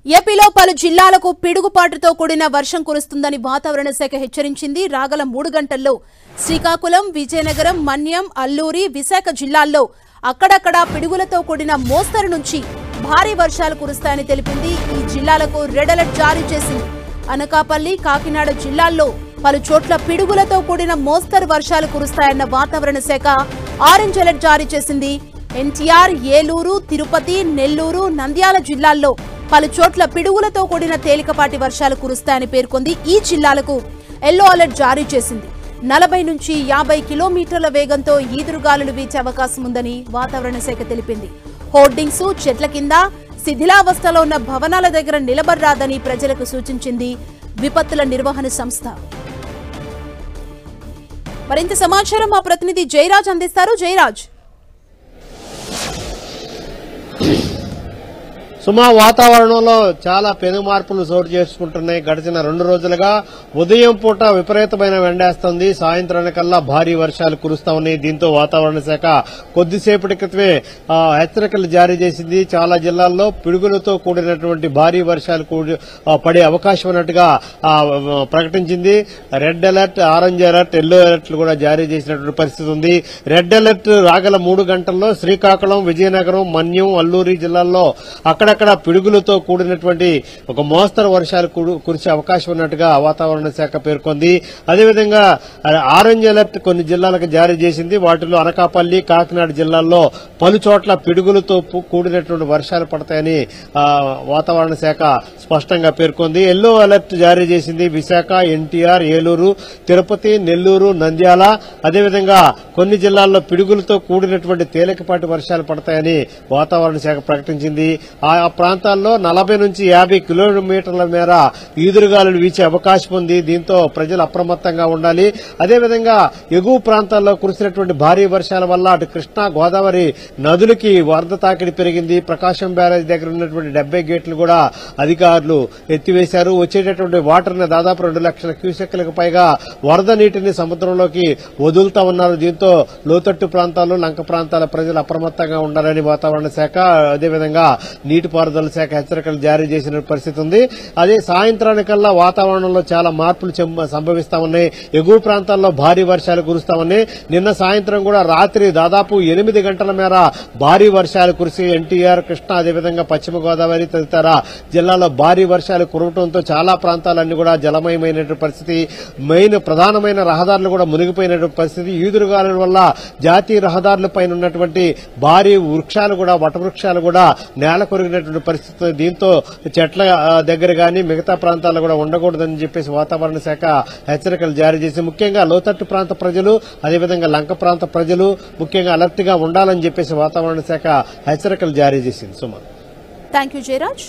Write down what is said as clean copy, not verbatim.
ఏపీలో పలు జిల్లాలకు పిడుగుపాటుతో కూడిన వర్షం కురుస్తుందని వాతావరణ శాఖ హెచ్చరించింది. రాగల 3 గంటల్లో శ్రీకాకుళం, విజయనగరం, మన్యం, అల్లూరి, విశాఖ జిల్లాల్లో అక్కడక్కడ పిడుగులతో కూడిన మోస్తరు నుంచి భారీ వర్షాలు కురుస్తాయని తెలిపింది. ఈ జిల్లాలకు రెడ్ అలర్ట్ జారీ చేసింది. అనకాపల్లి, కాకినాడ జిల్లాల్లో పలు చోట్ల పిడుగులతో కూడిన మోస్తరు వర్షాలు కురుస్తాయన్న వాతావరణ శాఖ ఆరెంజ్ అలర్ట్ జారీ చేసింది. ఎన్టీఆర్, ఏలూరు, తిరుపతి, నెల్లూరు, నంద్యాల జిల్లాల్లో పలు చోట్ల పిడుగులతో కూడిన తేలికపాటి వర్షాలు కురుస్తాయని పేర్కొంది. ఈ జిల్లాలకు ఎల్లో అలర్ట్ జారీ చేసింది. 40 నుంచి 50 కిలోమీటర్ల వేగంతో ఈదురుగాలులు వీచే అవకాశం ఉందని వాతావరణ శాఖ తెలిపింది. హోర్డింగ్స్, చెట్ల కింద, శిథిలావస్థలో ఉన్న భవనాల దగ్గర నిలబడరాదని ప్రజలకు సూచించింది విపత్తుల నిర్వహణ సంస్థ. మరింత సమాచారం మా ప్రతినిధి జయరాజ్ అందిస్తారు. జయరాజ్, సుమా, వాతావరణంలో చాలా పెను మార్పులు చోటు చేసుకుంటున్నాయి. గడిచిన 2 రోజులుగా ఉదయం పూట విపరీతమైన ఎండేస్తుంది, సాయంత్రానికల్లా భారీ వర్షాలు కురుస్తా ఉన్నాయి. దీంతో వాతావరణ శాఖ కొద్దిసేపటి క్రితమే హెచ్చరికలు జారీ చేసింది. చాలా జిల్లాల్లో పిడుగులతో కూడినటువంటి భారీ వర్షాలు పడే అవకాశం ఉన్నట్టుగా ప్రకటించింది. Red alert, orange alert, yellow అలర్ట్లు కూడా జారీ చేసినటువంటి పరిస్థితి ఉంది. రెడ్ అలర్ట్ రాగల 3 గంటల్లో శ్రీకాకుళం, విజయనగరం, మన్యం, అల్లూరి జిల్లాల్లో అక్కడక్కడ పిడుగులతో కూడినటువంటి ఒక మోస్తరు వర్షాలు కురిసే అవకాశం ఉన్నట్టుగా వాతావరణ శాఖ పేర్కొంది. అదేవిధంగా ఆరెంజ్ అలర్ట్ కొన్ని జిల్లాలకు జారీ చేసింది. వాటిలో అనకాపల్లి, కాకినాడ జిల్లాల్లో పలు చోట్ల పిడుగులతో కూడినటువంటి వర్షాలు పడతాయని వాతావరణ శాఖ స్పష్టంగా పేర్కొంది. ఎల్లో అలర్ట్ జారీ చేసింది. విశాఖ, ఎన్టీఆర్, ఏలూరు, తిరుపతి, నెల్లూరు, నంద్యాల, అదేవిధంగా కొన్ని జిల్లాల్లో పిడుగులతో కూడినటువంటి తేలికపాటి వర్షాలు పడతాయని వాతావరణ శాఖ ప్రకటించింది. ఆ ప్రాంతాల్లో 40 నుంచి 50 కిలోమీటర్ల మేర ఈదురుగాలులు వీచే అవకాశం ఉంది. దీంతో ప్రజలు అప్రమత్తంగా ఉండాలి. అదేవిధంగా ఎగువ ప్రాంతాల్లో కురిసినటువంటి భారీ వర్షాల వల్ల అటు కృష్ణా, గోదావరి నదులకి వరద తాకిడి పెరిగింది. ప్రకాశం బ్యారేజ్ దగ్గర ఉన్నటువంటి 70 గేట్లు కూడా అధికారులు ఎత్తివేశారు. వచ్చేటటువంటి వాటర్ ని దాదాపు 2 లక్షల క్యూసెక్లకు పైగా వరద నీటిని సముద్రంలోకి వదులుతా ఉన్నారు. దీంతో లోతట్టు ప్రాంతాల్లో, లంక ప్రాంతాల ప్రజలు అప్రమత్తంగా ఉండాలని వాతావరణ శాఖ, అదేవిధంగా నీటిపారుదల శాఖ హెచ్చరికలు జారీ చేసిన పరిస్థితి ఉంది. అదే సాయంత్రానికల్లా వాతావరణంలో చాలా మార్పులు సంభవిస్తా ఉన్నాయి. ఎగువ ప్రాంతాల్లో భారీ వర్షాలు కురుస్తా ఉన్నాయి. నిన్న సాయంత్రం కూడా రాత్రి దాదాపు 8 గంటల మేర భారీ వర్షాలు కురిసి ఎన్టీఆర్, కృష్ణా, అదేవిధంగా పశ్చిమ గోదావరి తదితర జిల్లాలో భారీ వర్షాలు కురవడంతో చాలా ప్రాంతాలన్నీ కూడా జలమయమైనటువంటి పరిస్థితి. ప్రధానమైన రహదారులు కూడా మునిగిపోయినటువంటి పరిస్థితి. ఈదురుగాలుల వల్ల జాతీయ రహదారులపై ఉన్నటువంటి భారీ వృక్షాలు కూడా, వటవృక్షాలు కూడా నేల కొరిగినటువంటి పరిస్థితి. దీంతో చెట్ల దగ్గర గానీ మిగతా ప్రాంతాల్లో కూడా ఉండకూడదని చెప్పేసి వాతావరణ శాఖ హెచ్చరికలు జారీ చేసి ముఖ్యంగా లోతట్టు ప్రాంత ప్రజలు, అదేవిధంగా లంక ప్రాంత ప్రజలు ముఖ్యంగా అలర్ట్ గా ఉండాలని చెప్పేసి వాతావరణ శాఖ హెచ్చరికలు జారీ చేసింది. సుమా, థ్యాంక్ యూ జయరాజ్.